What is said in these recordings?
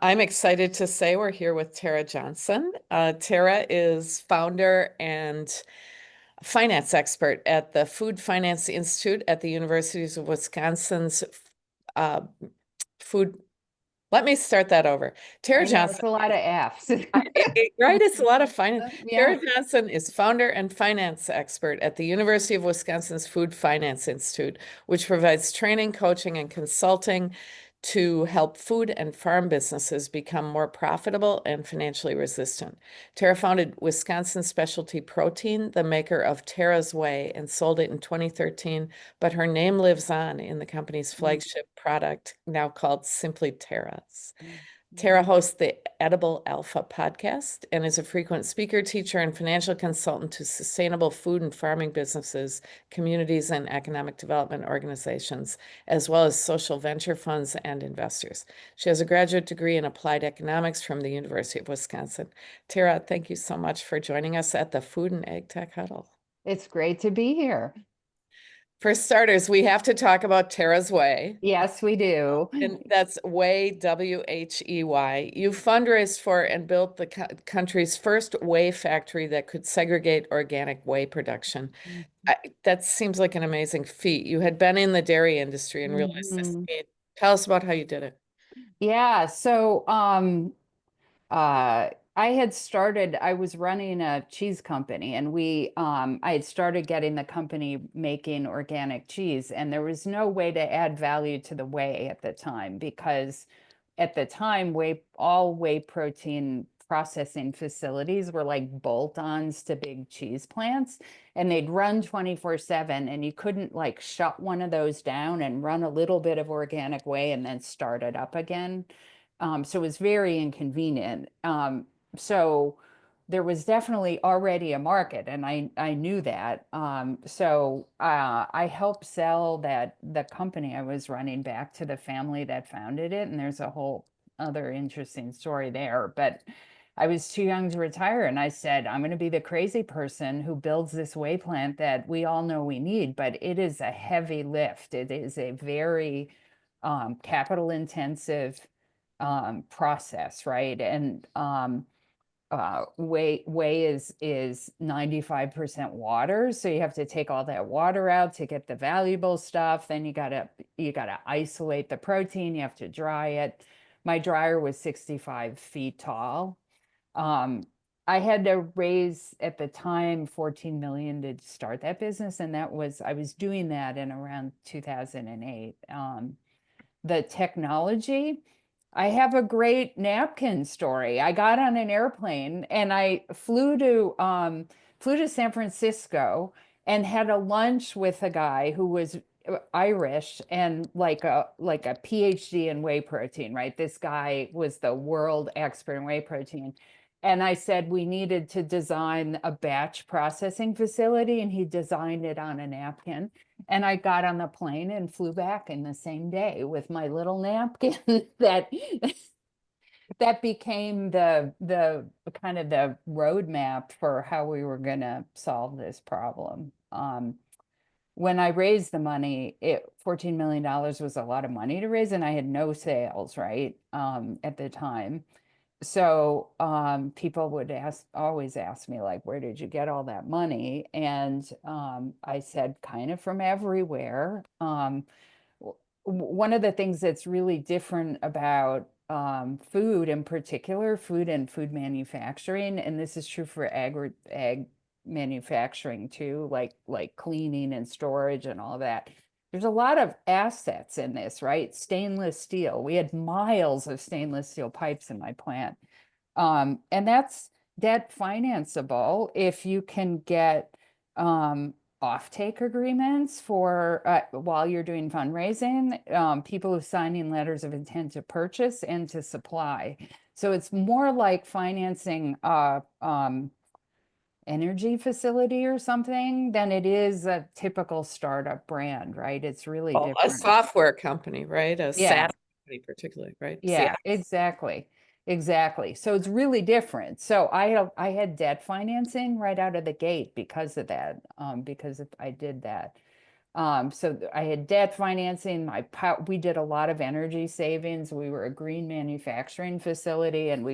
I'm excited to say we're here with Tara Johnson. Tara is founder and finance expert at the Food Finance Institute at the Universities of Wisconsin's uh, Food. Let me start that over. Tara I know it's Johnson, a lot of F's. right? It's a lot of finance. Yeah. Tara Johnson is founder and finance expert at the University of Wisconsin's Food Finance Institute, which provides training, coaching, and consulting to help food and farm businesses become more profitable and financially resistant. Tara founded Wisconsin Specialty Protein, the maker of Tara's Whey, and sold it in 2013, but her name lives on in the company's flagship product, now called Simply Tara's. Tara hosts the Edible Alpha podcast and is a frequent speaker, teacher, and financial consultant to sustainable food and farming businesses, communities, and economic development organizations, as well as social venture funds and investors. She has a graduate degree in applied economics from the University of Wisconsin. Tara, thank you so much for joining us at the Food and Ag Tech Huddle. It's great to be here. For starters, we have to talk about Tara's Whey. Yes, we do. And that's Whey, Whey. You fundraised for and built the country's first whey factory that could segregate organic whey production. That seems like an amazing feat. You had been in the dairy industry and realized this Mhm. need. Tell us about how you did it. Yeah, so I had started, I was running a cheese company and I had started getting the company making organic cheese, and there was no way to add value to the whey at the time because at the time all whey protein processing facilities were like bolt-ons to big cheese plants, and they'd run 24/7, and you couldn't like shut one of those down and run a little bit of organic whey and then start it up again. So it was very inconvenient. So there was definitely already a market, and I knew that. I helped sell the company I was running back to the family that founded it, and there's a whole other interesting story there. But I was too young to retire, and I said, I'm going to be the crazy person who builds this whey plant that we all know we need, but it is a heavy lift. It is a very capital intensive process, right? And whey is 95% water, so you have to take all that water out to get the valuable stuff. Then you gotta isolate the protein. You have to dry it. My dryer was 65 feet tall. Um, I had to raise at the time 14 million to start that business, and I was doing that in around 2008. The technology. I have a great napkin story. I got on an airplane and I flew to San Francisco and had a lunch with a guy who was Irish and like a PhD in whey protein, right? This guy was the world expert in whey protein. And I said we needed to design a batch processing facility, and he designed it on a napkin. And I got on the plane and flew back in the same day with my little napkin that that became the kind of the roadmap for how we were going to solve this problem. When I raised the money, $14 million was a lot of money to raise, and I had no sales, right, at the time. So people would always ask me, like, where did you get all that money? And I said, kind of from everywhere. One of the things that's really different about food in particular, food and food manufacturing, and this is true for ag manufacturing too, like cleaning and storage and all of that. There's a lot of assets in this, right? Stainless steel. We had miles of stainless steel pipes in my plant. And that's debt financeable if you can get offtake agreements for while you're doing fundraising, people who signing letters of intent to purchase and to supply. So it's more like financing energy facility or something than it is a typical startup brand, right? It's really Well, a different. software company, right? A Yeah, SaaS company, particularly, right? yeah, CX. exactly. Exactly. So it's really different. So I had debt financing right out of the gate because of that, because if I did that. I had debt financing, we did a lot of energy savings. We were a green manufacturing facility and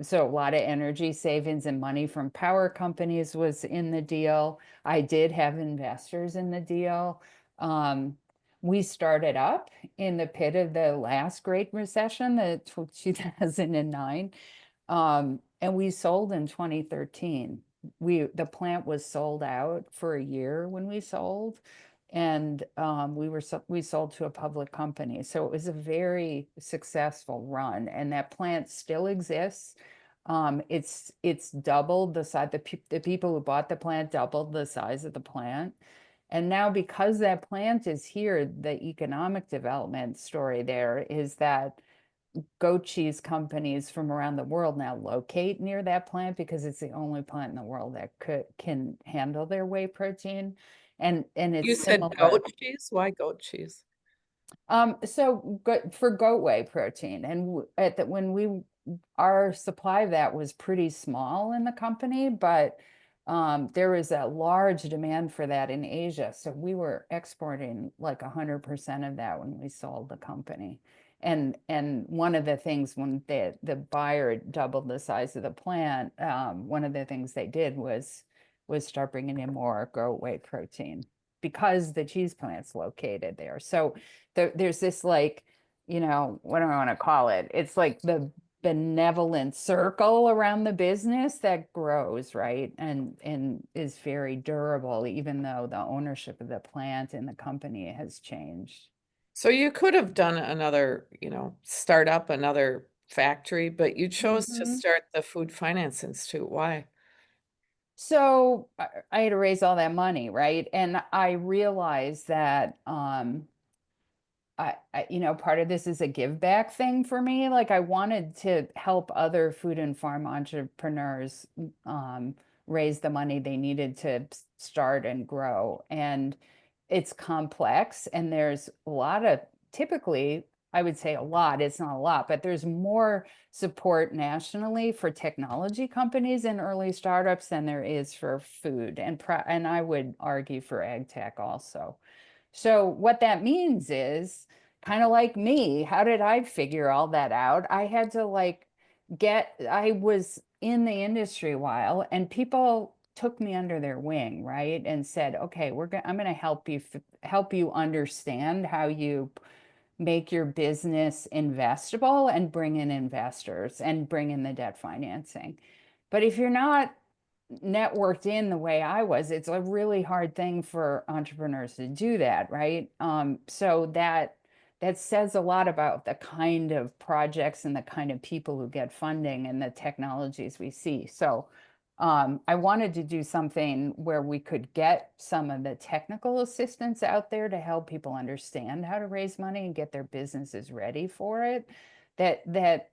so a lot of energy savings and money from power companies was in the deal. I did have investors in the deal. We started up in the pit of the last Great Recession, the 2009, and we sold in 2013. The plant was sold out for a year when we sold, and we sold to a public company. So it was a very successful run, and that plant still exists. It's doubled the size. The people who bought the plant doubled the size of the plant. And now, because that plant is here, the economic development story there is that goat cheese companies from around the world now locate near that plant because it's the only plant in the world that can handle their whey protein. And You it's said similar. goat cheese? Why goat cheese? So for goat whey protein, and our supply of that was pretty small in the company, but there was a large demand for that in Asia. So we were exporting like 100% of that when we sold the company. And one of the things when the buyer doubled the size of the plant, one of the things they did was start bringing in more goat whey protein because the cheese plant's located there. So there's this, like, what do I want to call it? It's like the benevolent circle around the business that grows, right? And is very durable, even though the ownership of the plant and the company has changed. So you could have done another, start up another factory, but you chose to Mhm. start the Food Finance Institute. Why? So I had to raise all that money, right? And I realized that part of this is a give back thing for me. Like, I wanted to help other food and farm entrepreneurs raise the money they needed to start and grow. And it's complex, and there's a lot of, typically, I would say a lot, it's not a lot, but there's more support nationally for technology companies and early startups than there is for food, and I would argue for ag tech also. So what that means is, kind of like me, how did I figure all that out? I had to, like, I was in the industry a while, and people took me under their wing, right? And said, okay, I'm going to help you understand how you make your business investable and bring in investors and bring in the debt financing. But if you're not networked in the way I was, it's a really hard thing for entrepreneurs to do that, right? So that says a lot about the kind of projects and the kind of people who get funding and the technologies we see. So I wanted to do something where we could get some of the technical assistance out there to help people understand how to raise money and get their businesses ready for it.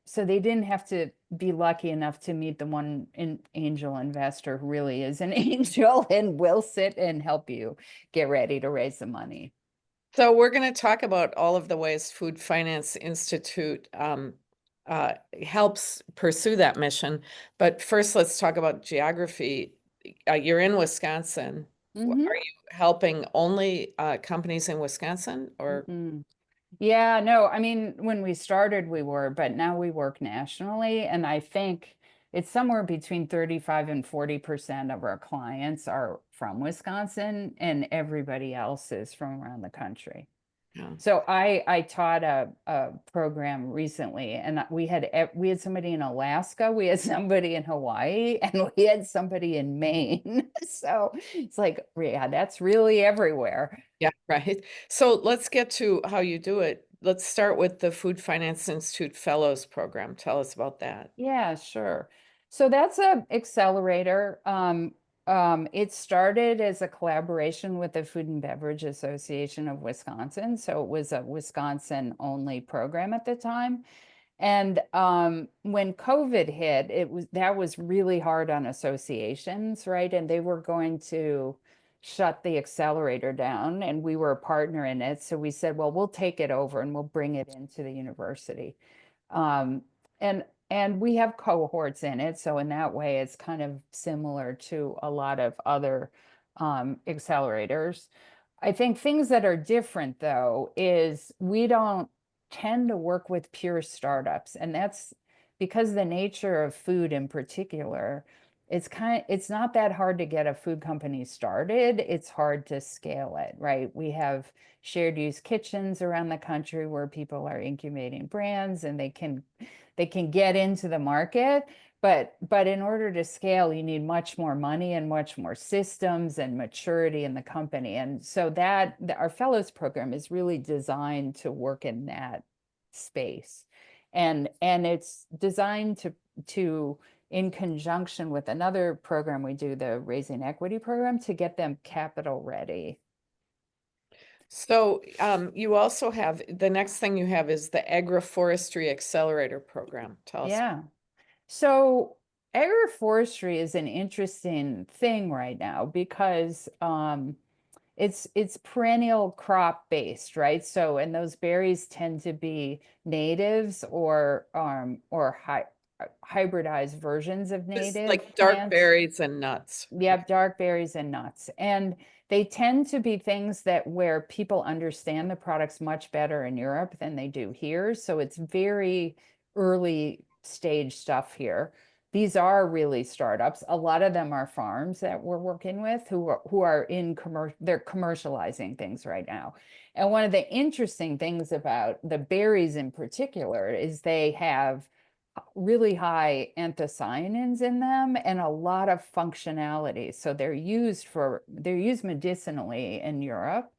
So they didn't have to be lucky enough to meet the one angel investor who really is an angel and will sit and help you get ready to raise the money. So we're going to talk about all of the ways Food Finance Institute helps pursue that mission. But first, let's talk about geography. You're in Wisconsin. Are you helping only companies in Wisconsin, or? Mhm. Yeah, no, I mean, when we started, we were, but now we work nationally. And I think it's somewhere between 35 and 40% of our clients are from Wisconsin, and everybody else is from around the country. Yeah. So I taught a program recently, and we had somebody in Alaska, we had somebody in Hawaii, and we had somebody in Maine. So it's like, yeah, that's really everywhere. Yeah, right. So let's get to how you do it. Let's start with the Food Finance Institute Fellows Program. Tell us about that. Yeah, sure. So that's a accelerator. It started as a collaboration with the Food and Beverage Association of Wisconsin. So it was a Wisconsin only program at the time. And when COVID hit, that was really hard on associations, right? And they were going to shut the accelerator down, and we were a partner in it. So we said, well, we'll take it over and we'll bring it into the university. Um, and we have cohorts in it. So in that way, it's kind of similar to a lot of other accelerators. I think things that are different though is we don't tend to work with pure startups, and that's because the nature of food in particular, it's not that hard to get a food company started. It's hard to scale it, right? We have shared use kitchens around the country where people are incubating brands and they can get into the market. But in order to scale, you need much more money and much more systems and maturity in the company. And so our fellows program is really designed to work in that space. And it's designed to in conjunction with another program we do, the Raising Equity program, to get them capital ready. So you also have, the next thing you have is the Agroforestry Accelerator Program. Tell us. Yeah. So agroforestry is an interesting thing right now because it's perennial crop based, right? So and those berries tend to be natives or hybridized versions of It's native like dark plants. berries and nuts. Yep, dark berries and nuts. And they tend to be things that where people understand the products much better in Europe than they do here. So it's very early stage stuff here. These are really startups. A lot of them are farms that we're working with who are in they're commercializing things right now. And one of the interesting things about the berries in particular is they have really high anthocyanins in them and a lot of functionality. So they're used medicinally in Europe.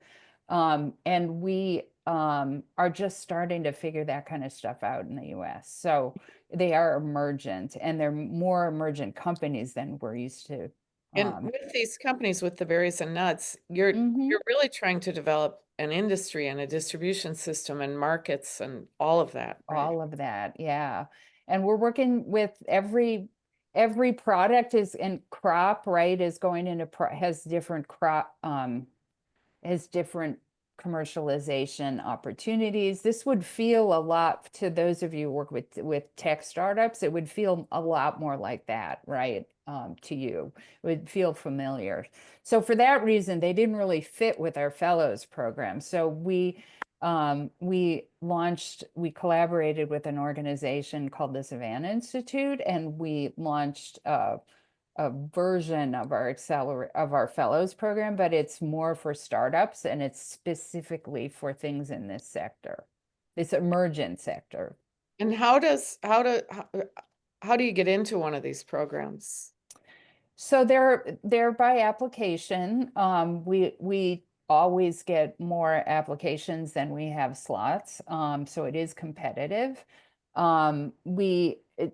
And we are just starting to figure that kind of stuff out in the US. So they are emergent and they're more emergent companies than we're used to. And with these companies, with the berries and nuts, you're Mhm. really trying to develop an industry and a distribution system and markets and all of that, right? All of that, yeah. And we're working with every product is in crop, right, is going into has different crop has different commercialization opportunities. This would feel a lot to those of you who work with tech startups, it would feel a lot more like that, right? To you. It would feel familiar. So for that reason, they didn't really fit with our fellows program. So we collaborated with an organization called the Savannah Institute, and we launched a version of our fellows program, but it's more for startups and it's specifically for things in this sector, this emergent sector. And how do you get into one of these programs? So they're by application. We always get more applications than we have slots. So it is competitive.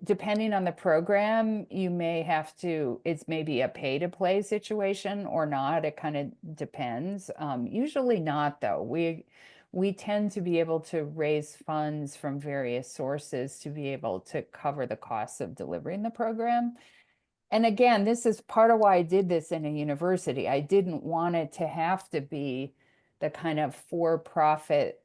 Depending on the program, you may have to, it's maybe a pay to play situation or not. It kind of depends. Usually not though. We tend to be able to raise funds from various sources to be able to cover the costs of delivering the program. And again, this is part of why I did this in a university. I didn't want it to have to be the kind of for-profit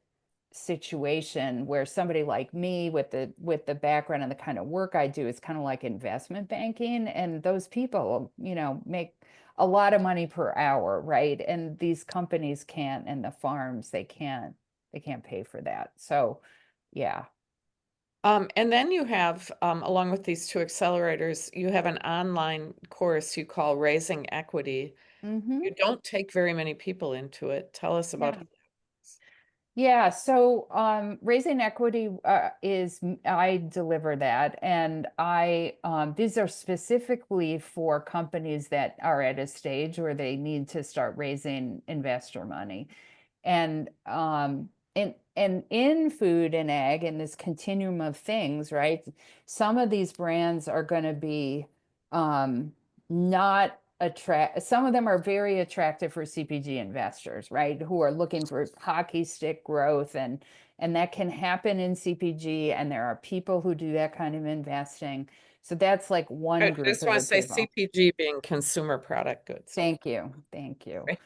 situation where somebody like me with the background and the kind of work I do is kind of like investment banking, and those people, make a lot of money per hour, right? And these companies can't, and the farms, they can't pay for that. So, yeah. And then you have, along with these two accelerators, you have an online course you call Raising Equity. Mm-hmm. You don't take very many people into it. Tell us about Yeah. it. Yeah, so Raising Equity I deliver that, and these are specifically for companies that are at a stage where they need to start raising investor money. And in food and ag and this continuum of things, right? Some of these brands are going to be not attract. Some of them are very attractive for CPG investors, right? Who are looking for hockey stick growth, and that can happen in CPG. And there are people who do that kind of investing. So that's like one I group just want to of say people. CPG being consumer product goods. Thank you. Thank you. Right?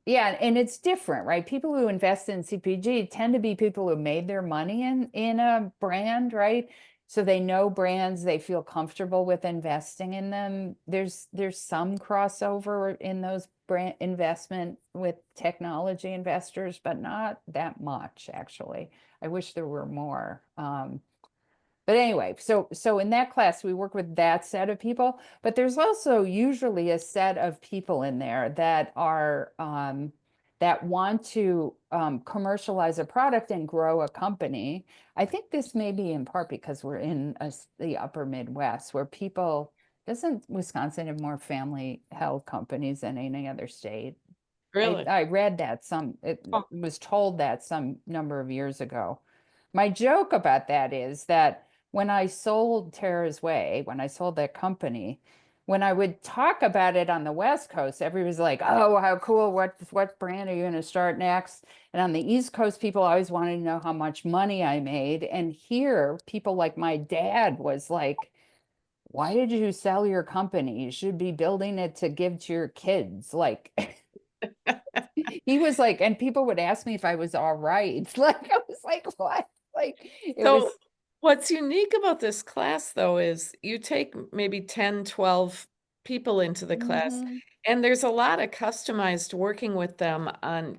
Yeah, and it's different, right? People who invest in CPG tend to be people who made their money in a brand, right? So they know brands, they feel comfortable with investing in them. There's some crossover in those brand investment with technology investors, but not that much, actually. I wish there were more. But anyway, so in that class, we work with that set of people, but there's also usually a set of people in there that are that want to commercialize a product and grow a company. I think this may be in part because we're in the upper Midwest where people, doesn't Wisconsin have more family held companies than any other state? Really? I read that it Oh, was told that some number of years ago. My joke about that is that when I sold Tara's Way, when I sold that company, when I would talk about it on the West Coast, everybody was like, "Oh, how cool! What brand are you going to start next?" And on the East Coast, people always wanted to know how much money I made. And here, people like my dad was like, "Why did you sell your company? You should be building it to give to your kids." Like, he was like, and people would ask me if I was all right. Like, I was like, what? Like, it was, so what's unique about this class, though, is you take maybe 10, 12 people into the class, mhm. and there's a lot of customized working with them on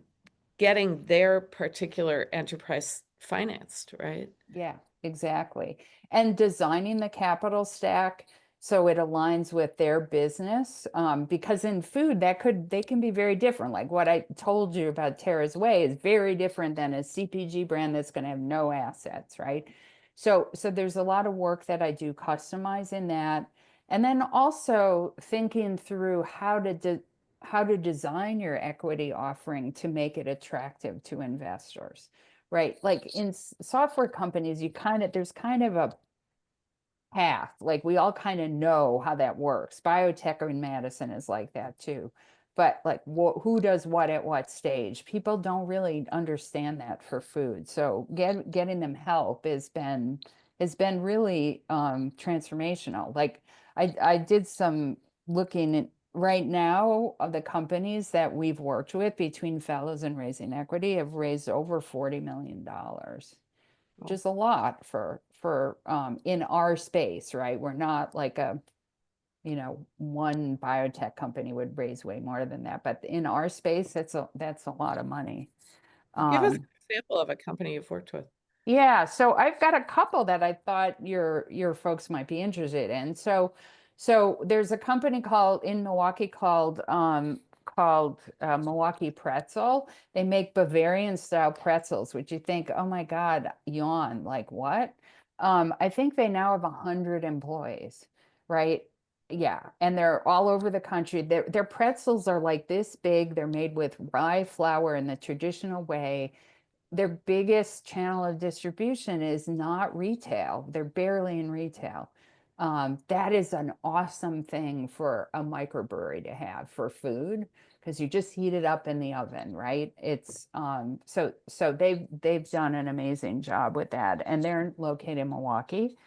getting their particular enterprise financed, right? Yeah, exactly. And designing the capital stack so it aligns with their business. Because in food, they can be very different. Like what I told you about Tara's Way is very different than a CPG brand that's going to have no assets, right? So there's a lot of work that I do customizing that. And then also thinking through how to design your equity offering to make it attractive to investors. Right. Like in software companies, there's kind of a path. Like we all kind of know how that works. Biotech in Madison is like that too. But like who does what at what stage? People don't really understand that for food. So getting them help has been really transformational. Like I did some looking at right now of the companies that we've worked with between Fellows and Raising Equity have raised over $40 million, which Oh, is a lot for in our space, right? We're not like a, one biotech company would raise way more than that, but in our space, that's a lot of money. give us an Um, example of a company you've worked with. yeah, so I've got a couple that I thought your folks might be interested in. So there's a company called in Milwaukee called Milwaukee Pretzel. They make Bavarian style pretzels, which you think, oh my God, yawn, like what? I think they now have 100 employees, right? Yeah, and they're all over the country. Their pretzels are like this big. They're made with rye flour in the traditional way. Their biggest channel of distribution is not retail. They're barely in retail. That is an awesome thing for a microbrewery to have for food because you just heat it up in the oven, right? It's so they've done an amazing job with that, and they're located in Milwaukee.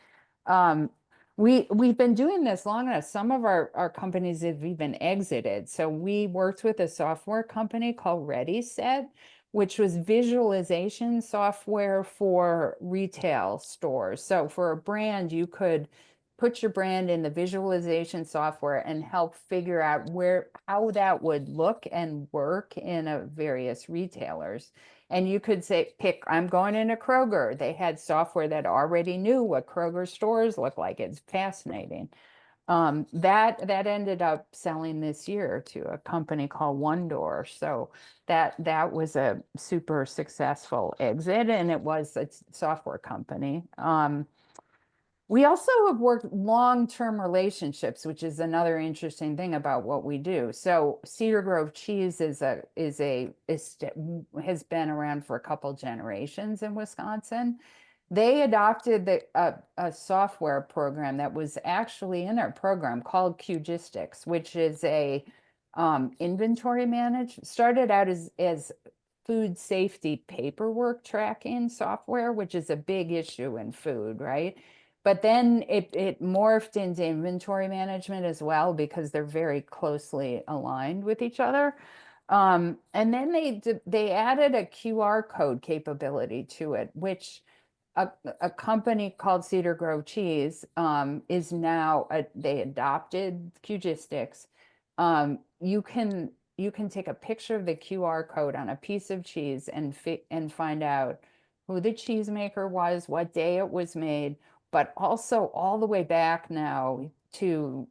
Um, we've been doing this long enough. Some of our companies have even exited. So we worked with a software company called ReadySet, which was visualization software for retail stores. So for a brand, you could put your brand in the visualization software and help figure out how that would look and work in a various retailers. And you could say, I'm going into Kroger. They had software that already knew what Kroger stores look like. It's fascinating. That ended up selling this year to a company called One Door. So that was a super successful exit, and it was a software company. We also have worked long-term relationships, which is another interesting thing about what we do. So Cedar Grove Cheese has been around for a couple generations in Wisconsin. They adopted a software program that was actually in our program called Qgistics, which is a inventory started out as food safety paperwork tracking software, which is a big issue in food, right? But then it morphed into inventory management as well because they're very closely aligned with each other. And then they added a QR code capability to it, which a company called Cedar Grove Cheese is now they adopted Qgistics. You can take a picture of the QR code on a piece of cheese and find out who the cheesemaker was, what day it was made, but also all the way back now to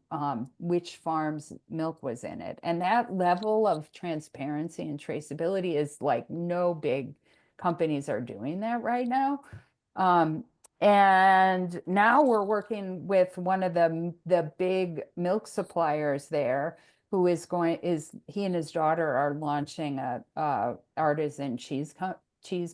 which farm's milk was in it. And that level of transparency and traceability is like no big companies are doing that right now. And now we're working with one of the big milk suppliers there, who is he and his daughter are launching a artisan cheese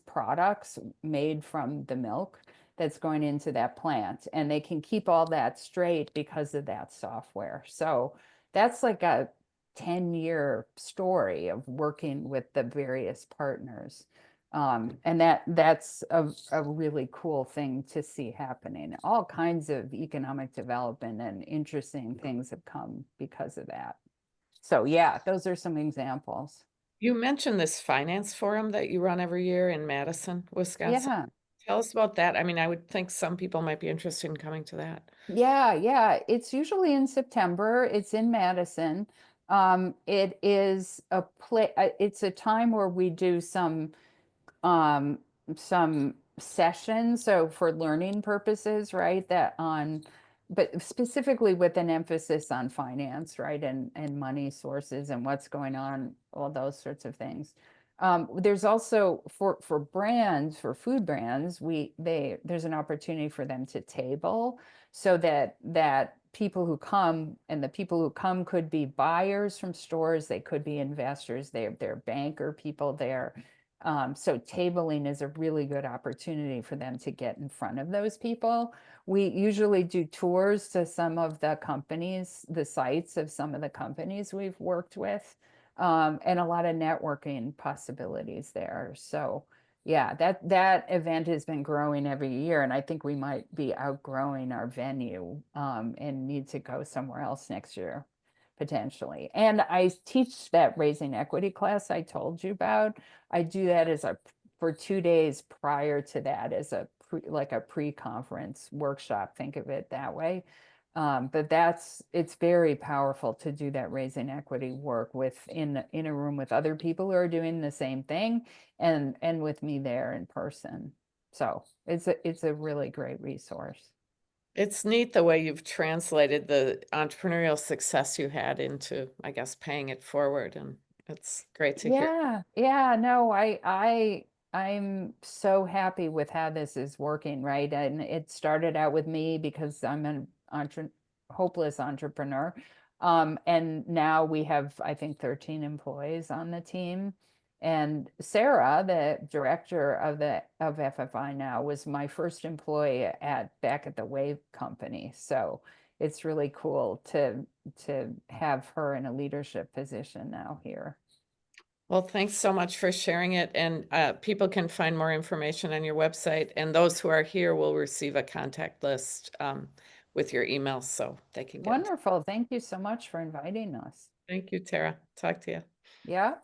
products made from the milk that's going into that plant, and they can keep all that straight because of that software. So that's like a 10-year story of working with the various partners. And that's a really cool thing to see happening. All kinds of economic development and interesting things have come because of that. So yeah, those are some examples. You mentioned this finance forum that you run every year in Madison, Wisconsin. Yeah, Tell us about that. I mean, I would think some people might be interested in coming to that. yeah. It's usually in September. It's in Madison. It is it's a time where we do um some sessions, so for learning purposes, right, but specifically with an emphasis on finance, right, and money sources and what's going on, all those sorts of things. There's also for brands, for food brands, there's an opportunity for them to table, so that people who come, and the people who come could be buyers from stores, they could be investors, they're banker people there. So tabling is a really good opportunity for them to get in front of those people. We usually do tours to some of the companies, the sites of some of the companies we've worked with, and a lot of networking possibilities there. So yeah, that event has been growing every year, and I think we might be outgrowing our venue and need to go somewhere else next year, potentially. And I teach that raising equity class I told you about. I do that for 2 days prior to that as like a pre-conference workshop. Think of it that way. But it's very powerful to do that raising equity work in a room with other people who are doing the same thing, and with me there in person. So it's a really great resource. It's neat the way you've translated the entrepreneurial success you had into, I guess, paying it forward, and it's great to hear. Yeah, no, I'm so happy with how this is working, right? And it started out with me because I'm an hopeless entrepreneur. And now we have, I think, 13 employees on the team. And Sarah, the director of FFI now, was my first employee back at the Wave Company. So it's really cool to have her in a leadership position now here. Well, thanks so much for sharing it. And people can find more information on your website. And those who are here will receive a contact list with your email so they can get in touch. Wonderful. Thank you so much for inviting us. Thank you, Tara. Talk to you. Yeah.